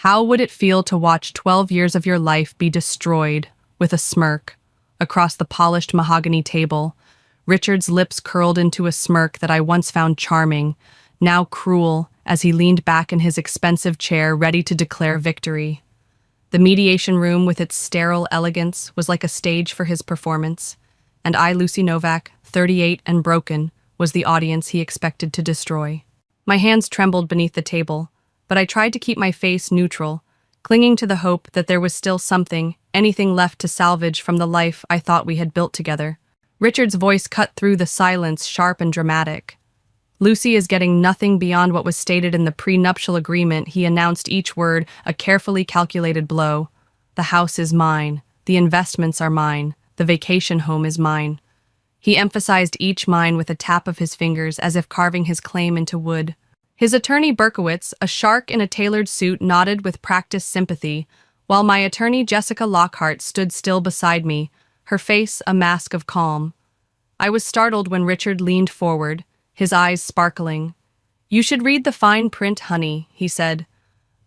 How would it feel to watch 12 years of your life be destroyed with a smirk across the polished mahogany table? Richard's lips curled into a smirk that I once found charming, now cruel, as he leaned back in his expensive chair ready to declare victory. The mediation room with its sterile elegance was like a stage for his performance, and I, Lucy Novak, 38 and broken, was the audience he expected to destroy. My hands trembled beneath the table, but I tried to keep my face neutral, clinging to the hope that there was still something, anything left to salvage from the life I thought we had built together. Richard's voice cut through the silence, sharp and dramatic. Lucy is getting nothing beyond what was stated in the prenuptial agreement. He announced each word, a carefully calculated blow. The house is mine. The investments are mine. The vacation home is mine. He emphasized each mine with a tap of his fingers, as if carving his claim into wood. His attorney Berkowitz, a shark in a tailored suit, nodded with practiced sympathy, while my attorney Jessica Lockhart stood still beside me, her face a mask of calm. I was startled when Richard leaned forward, his eyes sparkling. "You should read the fine print, honey," he said.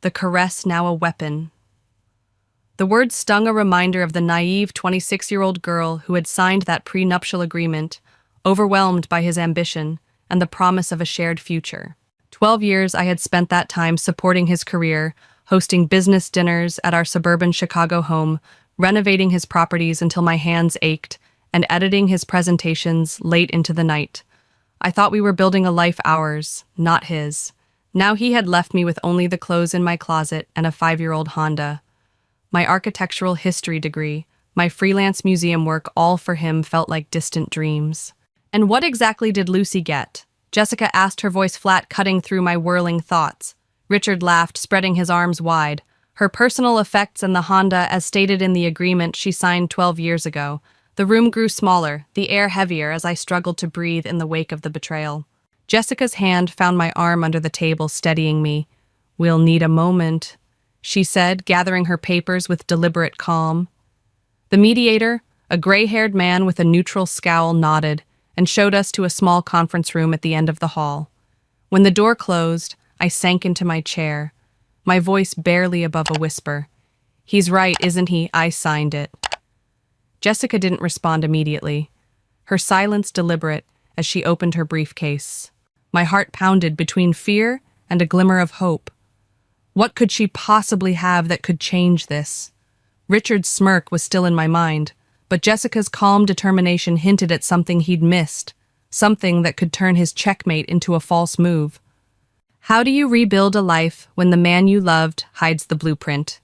"The caress now a weapon." The words stung, a reminder of the naive 26-year-old girl who had signed that prenuptial agreement, overwhelmed by his ambition and the promise of a shared future. 12 years I had spent that time supporting his career, hosting business dinners at our suburban Chicago home, renovating his properties until my hands ached, and editing his presentations late into the night. I thought we were building a life ours, not his. Now he had left me with only the clothes in my closet and a 5-year-old Honda. My architectural history degree, my freelance museum work, all for him felt like distant dreams. And what exactly did Lucy get? Jessica asked, her voice flat, cutting through my whirling thoughts. Richard laughed, spreading his arms wide. Her personal effects and the Honda, as stated in the agreement she signed 12 years ago. The room grew smaller, the air heavier as I struggled to breathe in the wake of the betrayal. Jessica's hand found my arm under the table, steadying me. "We'll need a moment," she said, gathering her papers with deliberate calm. The mediator, a gray-haired man with a neutral scowl, nodded and showed us to a small conference room at the end of the hall. When the door closed, I sank into my chair, my voice barely above a whisper. "He's right, isn't he? I signed it." Jessica didn't respond immediately, her silence deliberate as she opened her briefcase. My heart pounded between fear and a glimmer of hope. What could she possibly have that could change this? Richard's smirk was still in my mind, but Jessica's calm determination hinted at something he'd missed, something that could turn his checkmate into a false move. How do you rebuild a life when the man you loved hides the blueprint?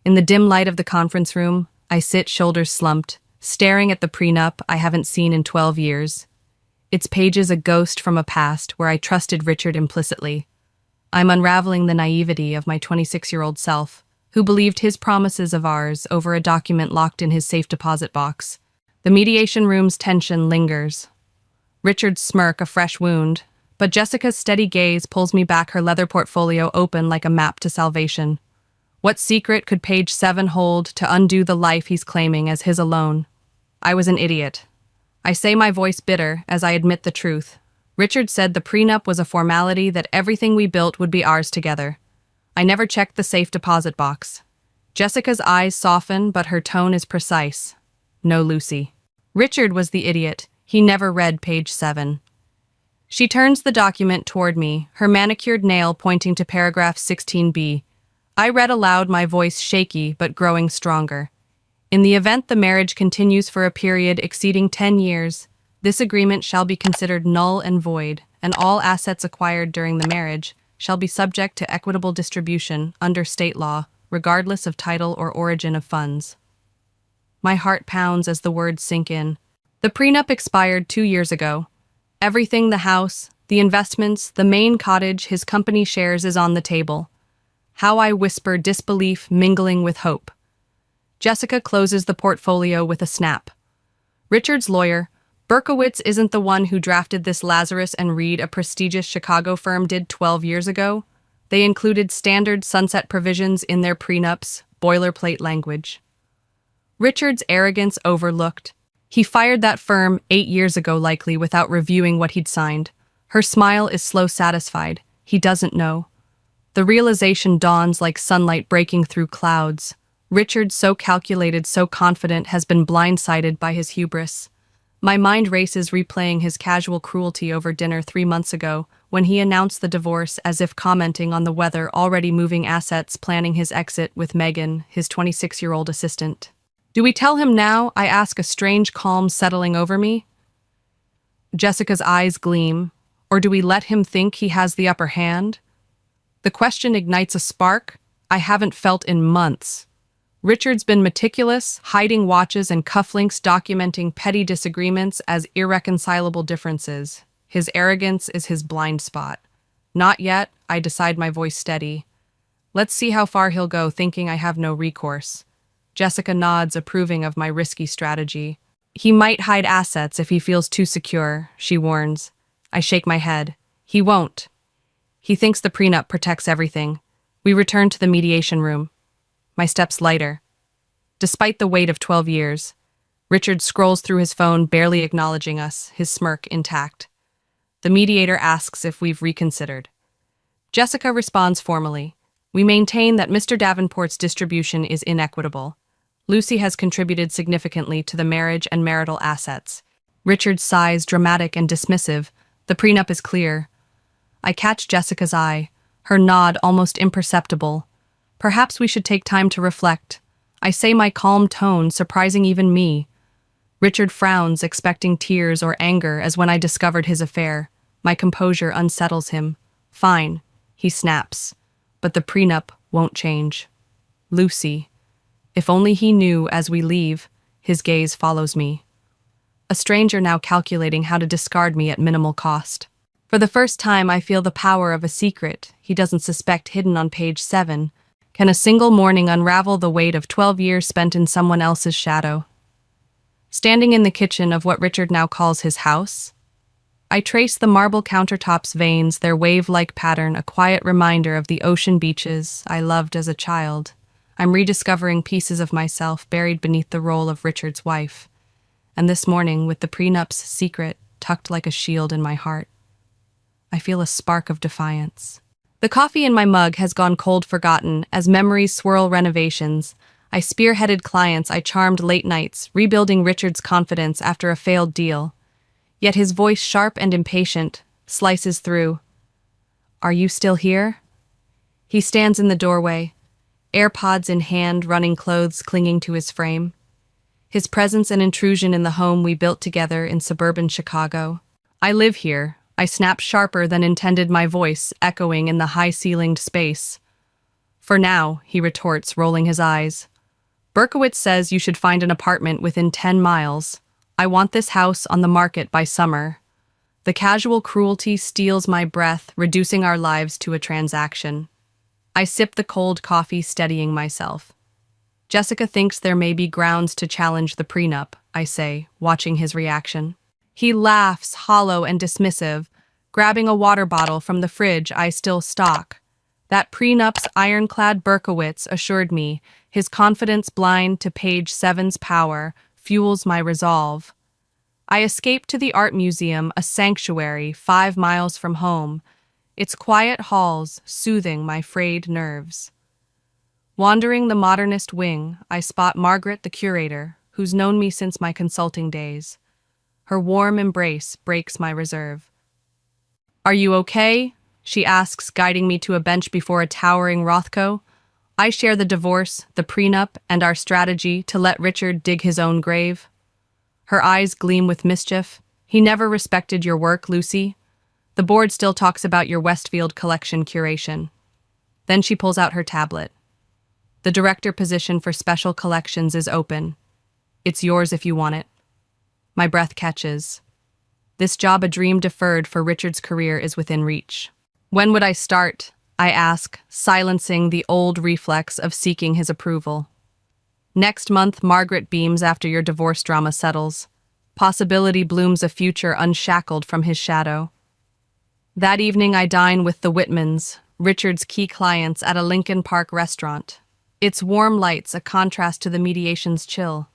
In the dim light of the conference room, I sit, shoulders slumped, staring at the prenup I haven't seen in 12 years. Its pages a ghost from a past where I trusted Richard implicitly. I'm unraveling the naivety of my 26-year-old self, who believed his promises of ours over a document locked in his safe deposit box. The mediation room's tension lingers. Richard's smirk a fresh wound, but Jessica's steady gaze pulls me back, her leather portfolio open like a map to salvation. What secret could page 7 hold to undo the life he's claiming as his alone? I was an idiot. I say, my voice bitter as I admit the truth. Richard said the prenup was a formality, that everything we built would be ours together. I never checked the safe deposit box. Jessica's eyes soften, but her tone is precise. No, Lucy. Richard was the idiot. He never read page 7. She turns the document toward me, her manicured nail pointing to paragraph 16b. I read aloud, my voice shaky but growing stronger. In the event the marriage continues for a period exceeding 10 years, this agreement shall be considered null and void, and all assets acquired during the marriage shall be subject to equitable distribution under state law, regardless of title or origin of funds. My heart pounds as the words sink in. The prenup expired 2 years ago. Everything, the house, the investments, the main cottage his company shares, is on the table. How I whisper disbelief mingling with hope. Jessica closes the portfolio with a snap. Richard's lawyer, Berkowitz, isn't the one who drafted this. Lazarus and Reed, a prestigious Chicago firm, did 12 years ago. They included standard sunset provisions in their prenups, boilerplate language. Richard's arrogance overlooked. He fired that firm 8 years ago, likely without reviewing what he'd signed. Her smile is slow, satisfied. He doesn't know. The realization dawns like sunlight breaking through clouds. Richard, so calculated, so confident, has been blindsided by his hubris. My mind races replaying his casual cruelty over dinner 3 months ago, when he announced the divorce as if commenting on the weather, already moving assets, planning his exit with Megan, his 26-year-old assistant. Do we tell him now? I ask, a strange calm settling over me. Jessica's eyes gleam. Or do we let him think he has the upper hand? The question ignites a spark I haven't felt in months. Richard's been meticulous, hiding watches and cufflinks, documenting petty disagreements as irreconcilable differences. His arrogance is his blind spot. Not yet, I decide, my voice steady. Let's see how far he'll go, thinking I have no recourse. Jessica nods, approving of my risky strategy. He might hide assets if he feels too secure, she warns. I shake my head. He won't. He thinks the prenup protects everything. We return to the mediation room. My steps lighter. Despite the weight of 12 years, Richard scrolls through his phone, barely acknowledging us, his smirk intact. The mediator asks if we've reconsidered. Jessica responds formally. We maintain that Mr. Davenport's distribution is inequitable. Lucy has contributed significantly to the marriage and marital assets. Richard sighs, dramatic and dismissive. The prenup is clear. I catch Jessica's eye, her nod almost imperceptible. Perhaps we should take time to reflect. I say, my calm tone surprising even me. Richard frowns, expecting tears or anger, as when I discovered his affair. My composure unsettles him. Fine, he snaps. But the prenup won't change. Lucy. If only he knew. As we leave, his gaze follows me. A stranger now calculating how to discard me at minimal cost. For the first time, I feel the power of a secret he doesn't suspect hidden on page 7. Can a single morning unravel the weight of 12 years spent in someone else's shadow? Standing in the kitchen of what Richard now calls his house, I trace the marble countertop's veins, their wave-like pattern, a quiet reminder of the ocean beaches I loved as a child. I'm rediscovering pieces of myself buried beneath the role of Richard's wife. And this morning, with the prenup's secret tucked like a shield in my heart, I feel a spark of defiance. The coffee in my mug has gone cold, forgotten, as memories swirl renovations. I spearheaded clients, I charmed late nights, rebuilding Richard's confidence after a failed deal. Yet his voice, sharp and impatient, slices through. Are you still here? He stands in the doorway, AirPods in hand, running clothes clinging to his frame. His presence an intrusion in the home we built together in suburban Chicago. I live here. I snap, sharper than intended, my voice echoing in the high-ceilinged space. For now, he retorts, rolling his eyes. Berkowitz says you should find an apartment within 10 miles. I want this house on the market by summer. The casual cruelty steals my breath, reducing our lives to a transaction. I sip the cold coffee, steadying myself. Jessica thinks there may be grounds to challenge the prenup, I say, watching his reaction. He laughs, hollow and dismissive, grabbing a water bottle from the fridge I still stock. That prenup's ironclad, Berkowitz assured me, his confidence blind to page 7's power, fuels my resolve. I escape to the art museum, a sanctuary 5 miles from home, its quiet halls soothing my frayed nerves. Wandering the modernist wing, I spot Margaret, the curator, who's known me since my consulting days. Her warm embrace breaks my reserve. Are you okay? She asks, guiding me to a bench before a towering Rothko. I share the divorce, the prenup, and our strategy to let Richard dig his own grave. Her eyes gleam with mischief. He never respected your work, Lucy. The board still talks about your Westfield collection curation. Then she pulls out her tablet. The director position for special collections is open. It's yours if you want it. My breath catches. This job, a dream deferred for Richard's career, is within reach. When would I start? I ask, silencing the old reflex of seeking his approval. Next month, Margaret beams after your divorce drama settles. Possibility blooms a future unshackled from his shadow. That evening, I dine with the Whitmans, Richard's key clients, at a Lincoln Park restaurant. Its warm lights a contrast to the mediation's chill.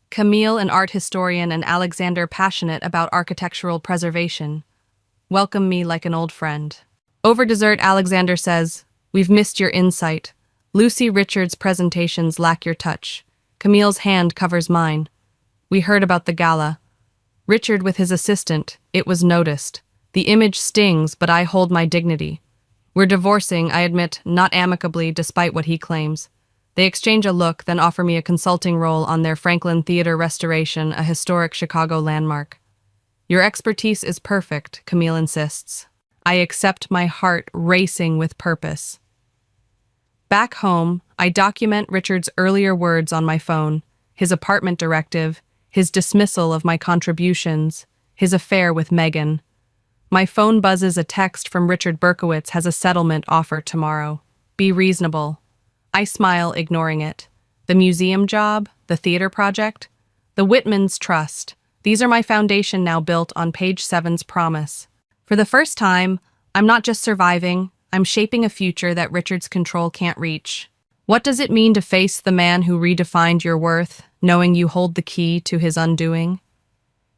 Camille, an art historian, and Alexander, passionate about architectural preservation, welcome me like an old friend. Over dessert, Alexander says, We've missed your insight. Lucy Richards' presentations lack your touch. Camille's hand covers mine. We heard about the gala. Richard with his assistant. It was noticed. The image stings, but I hold my dignity. We're divorcing, I admit, not amicably, despite what he claims. They exchange a look, then offer me a consulting role on their Franklin Theater restoration, a historic Chicago landmark. Your expertise is perfect, Camille insists. I accept, my heart racing with purpose. Back home, I document Richard's earlier words on my phone, his apartment directive, his dismissal of my contributions, his affair with Megan. My phone buzzes. A text from Richard Berkowitz has a settlement offer tomorrow. Be reasonable. I smile, ignoring it. The museum job, the theater project, the Whitman's trust. These are my foundation now built on page 7's promise. For the first time, I'm not just surviving, I'm shaping a future that Richard's control can't reach. What does it mean to face the man who redefined your worth, knowing you hold the key to his undoing?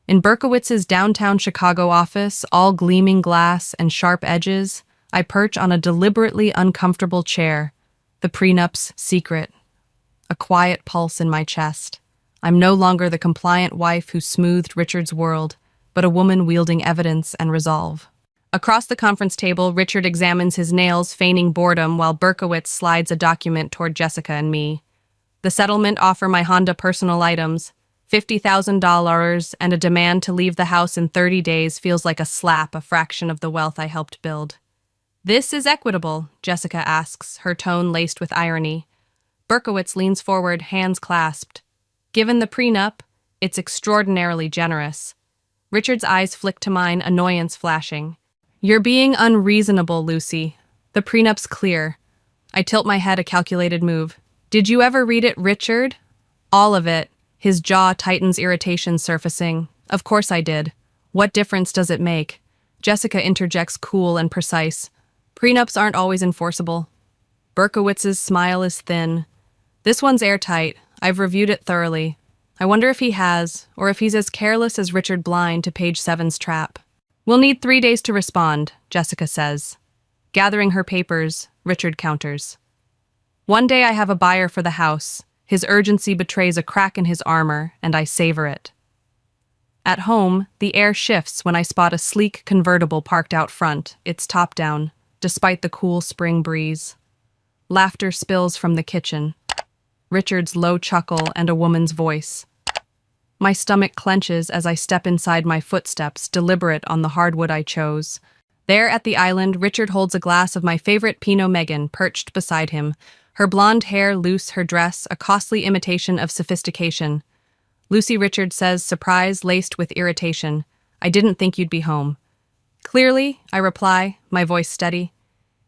In Berkowitz's downtown Chicago office, all gleaming glass and sharp edges, I perch on a deliberately uncomfortable chair, the prenup's secret. A quiet pulse in my chest. I'm no longer the compliant wife who smoothed Richard's world, but a woman wielding evidence and resolve. Across the conference table, Richard examines his nails, feigning boredom, while Berkowitz slides a document toward Jessica and me. The settlement offer my Honda personal items, $50,000, and a demand to leave the house in 30 days feels like a slap, a fraction of the wealth I helped build. This is equitable, Jessica asks, her tone laced with irony. Berkowitz leans forward, hands clasped. Given the prenup, it's extraordinarily generous. Richard's eyes flick to mine, annoyance flashing. You're being unreasonable, Lucy. The prenup's clear. I tilt my head, a calculated move. Did you ever read it, Richard? All of it. His jaw tightens, irritation surfacing. Of course I did. What difference does it make? Jessica interjects, cool and precise. Prenups aren't always enforceable. Berkowitz's smile is thin. This one's airtight. I've reviewed it thoroughly. I wonder if he has, or if he's as careless as Richard blind to page 7's trap. We'll need 3 days to respond, Jessica says. Gathering her papers, Richard counters. One day I have a buyer for the house. His urgency betrays a crack in his armor, and I savor it. At home, the air shifts when I spot a sleek convertible parked out front, its top down, despite the cool spring breeze. Laughter spills from the kitchen. Richard's low chuckle and a woman's voice. My stomach clenches as I step inside, my footsteps deliberate on the hardwood I chose. There at the island, Richard holds a glass of my favorite Pinot Megan perched beside him, her blonde hair loose, her dress a costly imitation of sophistication. Lucy Richard says, surprise laced with irritation. I didn't think you'd be home. Clearly, I reply, my voice steady.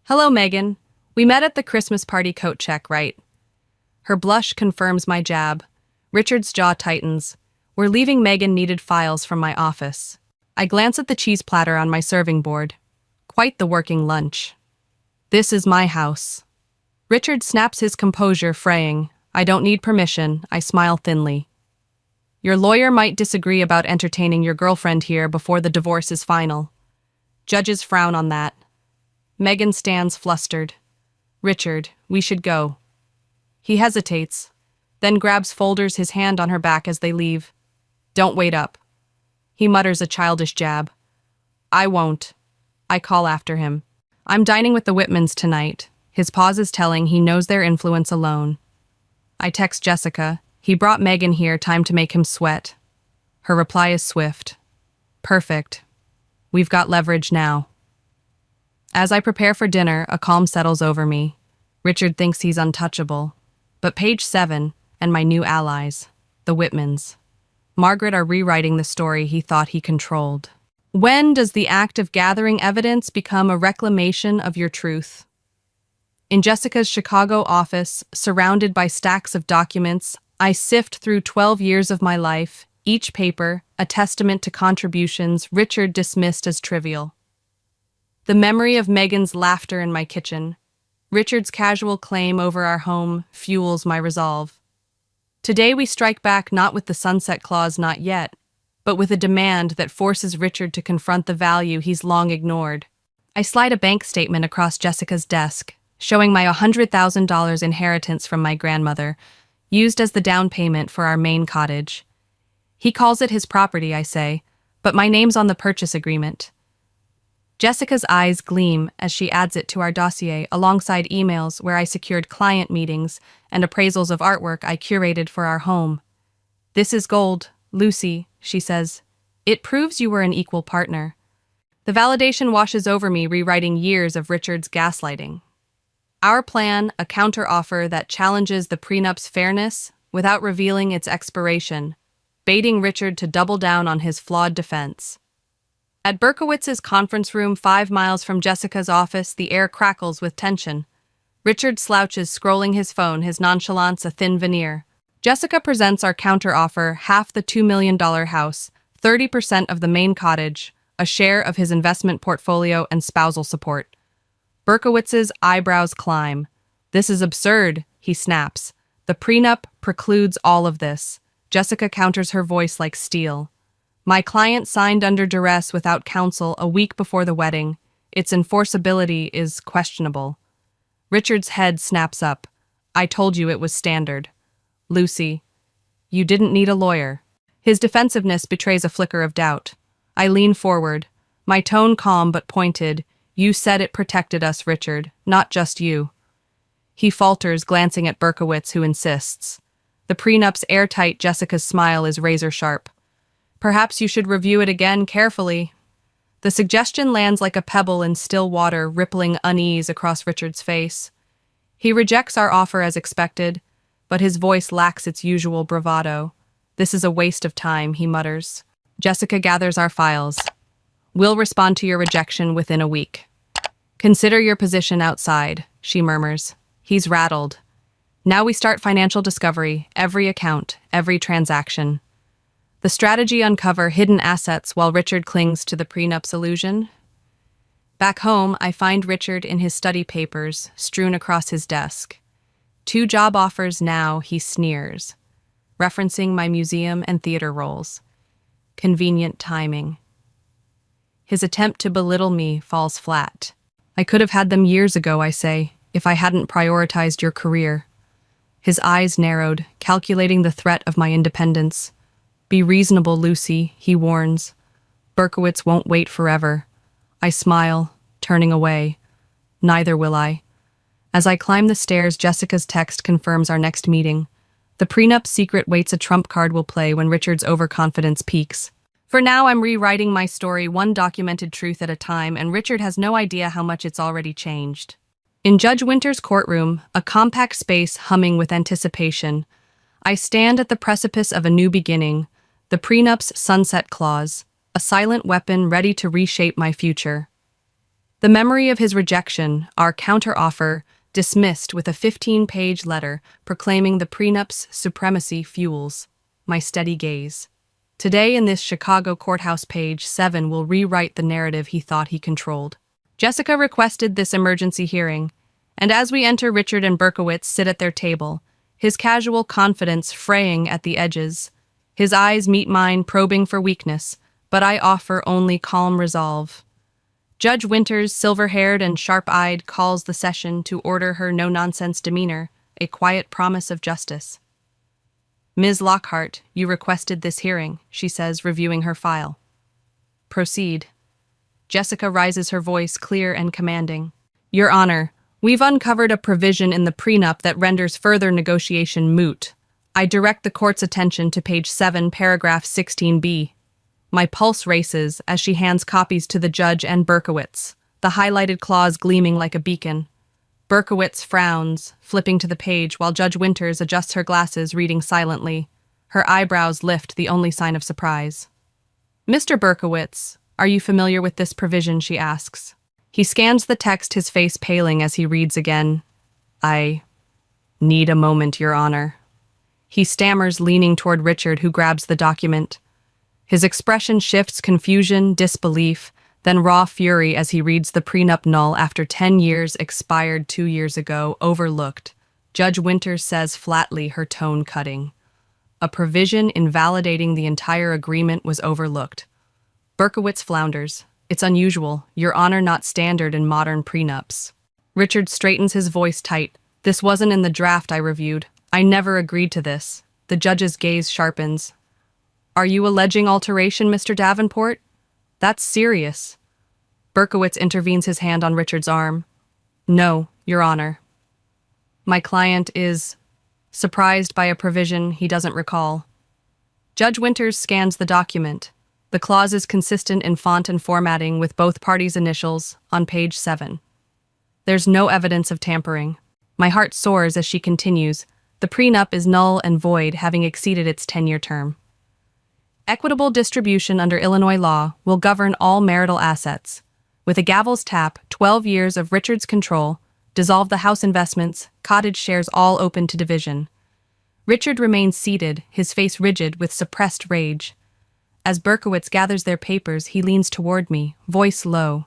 Hello, Megan. We met at the Christmas party coat check, right? Her blush confirms my jab. Richard's jaw tightens. We're leaving. Megan needed files from my office. I glance at the cheese platter on my serving board. Quite the working lunch. This is my house. Richard snaps his composure, fraying. I don't need permission. I smile thinly. Your lawyer might disagree about entertaining your girlfriend here before the divorce is final. Judges frown on that. Megan stands flustered. Richard, we should go. He hesitates, then grabs folders, his hand on her back as they leave. Don't wait up. He mutters a childish jab. I won't. I call after him. I'm dining with the Whitmans tonight. His pause is telling, he knows their influence alone. I text Jessica. He brought Megan here, time to make him sweat. Her reply is swift. Perfect. We've got leverage now. As I prepare for dinner, a calm settles over me. Richard thinks he's untouchable. But page 7 and my new allies, the Whitmans. Margaret are rewriting the story he thought he controlled. When does the act of gathering evidence become a reclamation of your truth? In Jessica's Chicago office, surrounded by stacks of documents, I sift through 12 years of my life, each paper a testament to contributions Richard dismissed as trivial. The memory of Megan's laughter in my kitchen, Richard's casual claim over our home, fuels my resolve. Today we strike back not with the sunset clause, not yet, but with a demand that forces Richard to confront the value he's long ignored. I slide a bank statement across Jessica's desk, showing my $100,000 inheritance from my grandmother, used as the down payment for our main cottage. He calls it his property, I say, but my name's on the purchase agreement. Jessica's eyes gleam as she adds it to our dossier alongside emails where I secured client meetings and appraisals of artwork I curated for our home. "This is gold, Lucy," she says. "It proves you were an equal partner." The validation washes over me, rewriting years of Richard's gaslighting. Our plan, a counteroffer that challenges the prenup's fairness without revealing its expiration, baiting Richard to double down on his flawed defense. At Berkowitz's conference room 5 miles from Jessica's office, the air crackles with tension. Richard slouches, scrolling his phone, his nonchalance a thin veneer. Jessica presents our counteroffer: half the $2 million house, 30% of the main cottage, a share of his investment portfolio, and spousal support. Berkowitz's eyebrows climb. "This is absurd," he snaps. "The prenup precludes all of this." Jessica counters, her voice like steel. "My client signed under duress without counsel a week before the wedding. Its enforceability is questionable." Richard's head snaps up. "I told you it was standard. Lucy, you didn't need a lawyer." His defensiveness betrays a flicker of doubt. I lean forward, my tone calm but pointed. "You said it protected us, Richard, not just you." He falters, glancing at Berkowitz, who insists. The prenup's airtight. Jessica's smile is razor-sharp. "Perhaps you should review it again carefully." The suggestion lands like a pebble in still water, rippling unease across Richard's face. He rejects our offer as expected, but his voice lacks its usual bravado. "This is a waste of time," he mutters. Jessica gathers our files. "We'll respond to your rejection within a week." "Consider your position outside," she murmurs. He's rattled. Now we start financial discovery, every account, every transaction. The strategy: uncover hidden assets while Richard clings to the prenup's illusion. Back home, I find Richard in his study papers, strewn across his desk. 2 job offers now, he sneers, referencing my museum and theater roles. Convenient timing. His attempt to belittle me falls flat. "I could have had them years ago," I say, "if I hadn't prioritized your career." His eyes narrowed, calculating the threat of my independence. "Be reasonable, Lucy," he warns. "Berkowitz won't wait forever." I smile, turning away. Neither will I. As I climb the stairs, Jessica's text confirms our next meeting. The prenup secret waits a trump card will play when Richard's overconfidence peaks. For now, I'm rewriting my story, one documented truth at a time, and Richard has no idea how much it's already changed. In Judge Winter's courtroom, a compact space humming with anticipation, I stand at the precipice of a new beginning, the prenup's sunset clause, a silent weapon ready to reshape my future. The memory of his rejection, our counteroffer, dismissed with a 15-page letter proclaiming the prenup's supremacy, fuels my steady gaze. Today, in this Chicago courthouse, page 7 will rewrite the narrative he thought he controlled. Jessica requested this emergency hearing, and as we enter, Richard and Berkowitz sit at their table, his casual confidence fraying at the edges. His eyes meet mine, probing for weakness, but I offer only calm resolve. Judge Winters, silver-haired and sharp-eyed, calls the session to order, her no-nonsense demeanor, a quiet promise of justice. "Ms. Lockhart, you requested this hearing," she says, reviewing her file. "Proceed." Jessica rises, her voice clear and commanding. "Your Honor, we've uncovered a provision in the prenup that renders further negotiation moot. I direct the court's attention to page 7, paragraph 16b. My pulse races as she hands copies to the judge and Berkowitz, the highlighted clause gleaming like a beacon. Berkowitz frowns, flipping to the page, while Judge Winters adjusts her glasses, reading silently. Her eyebrows lift, the only sign of surprise. "Mr. Berkowitz, are you familiar with this provision?" she asks. He scans the text, his face paling as he reads again. "I need a moment, Your Honor." He stammers, leaning toward Richard, who grabs the document. His expression shifts: confusion, disbelief, then raw fury as he reads the prenup null after 10 years, expired 2 years ago, overlooked. Judge Winters says flatly, her tone cutting. A provision invalidating the entire agreement was overlooked. Berkowitz flounders. "It's unusual, Your Honor, not standard in modern prenups." Richard straightens his voice tight. This wasn't in the draft I reviewed. I never agreed to this. The judge's gaze sharpens. Are you alleging alteration, Mr. Davenport? That's serious. Berkowitz intervenes his hand on Richard's arm. No, Your Honor. My client is surprised by a provision he doesn't recall. Judge Winters scans the document. The clause is consistent in font and formatting with both parties' initials on page 7. There's no evidence of tampering. My heart soars as she continues. The prenup is null and void, having exceeded its 10-year term. Equitable distribution under Illinois law will govern all marital assets. With a gavel's tap, 12 years of Richard's control dissolve the house investments, cottage shares all open to division. Richard remains seated, his face rigid with suppressed rage. As Berkowitz gathers their papers, he leans toward me, voice low.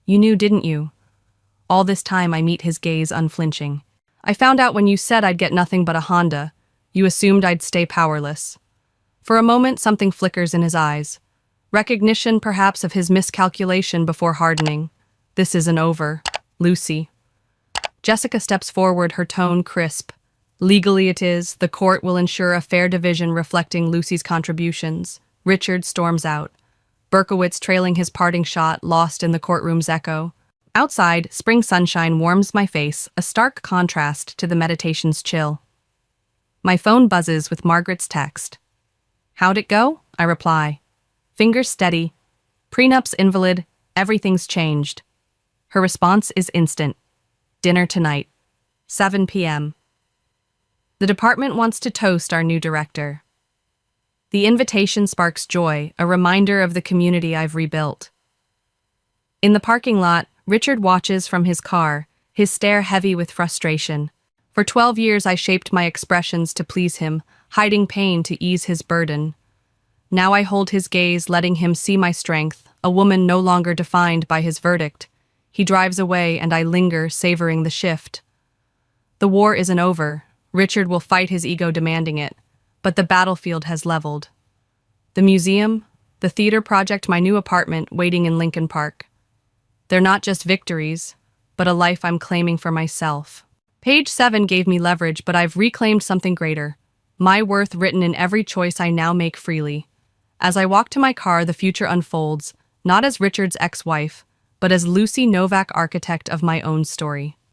You knew, didn't you? All this time I meet his gaze unflinching. I found out when you said I'd get nothing but a Honda. You assumed I'd stay powerless. For a moment, something flickers in his eyes. Recognition, perhaps, of his miscalculation before hardening. This isn't over. Lucy. Jessica steps forward, her tone crisp. Legally it is. The court will ensure a fair division reflecting Lucy's contributions. Richard storms out. Berkowitz trailing his parting shot, lost in the courtroom's echo. Outside, spring sunshine warms my face, a stark contrast to the meditation's chill. My phone buzzes with Margaret's text. How'd it go? I reply. Fingers steady. Prenup's invalid. Everything's changed. Her response is instant. Dinner tonight. 7 p.m. The department wants to toast our new director. The invitation sparks joy, a reminder of the community I've rebuilt. In the parking lot, Richard watches from his car, his stare heavy with frustration. For 12 years I shaped my expressions to please him, hiding pain to ease his burden. Now I hold his gaze, letting him see my strength, a woman no longer defined by his verdict. He drives away and I linger, savoring the shift. The war isn't over. Richard will fight his ego demanding it, but the battlefield has leveled. The museum, the theater project, my new apartment waiting in Lincoln Park. They're not just victories, but a life I'm claiming for myself. Page 7 gave me leverage, but I've reclaimed something greater. My worth written in every choice I now make freely. As I walk to my car, the future unfolds, not as Richard's ex-wife, but as Lucy Novak, architect of my own story.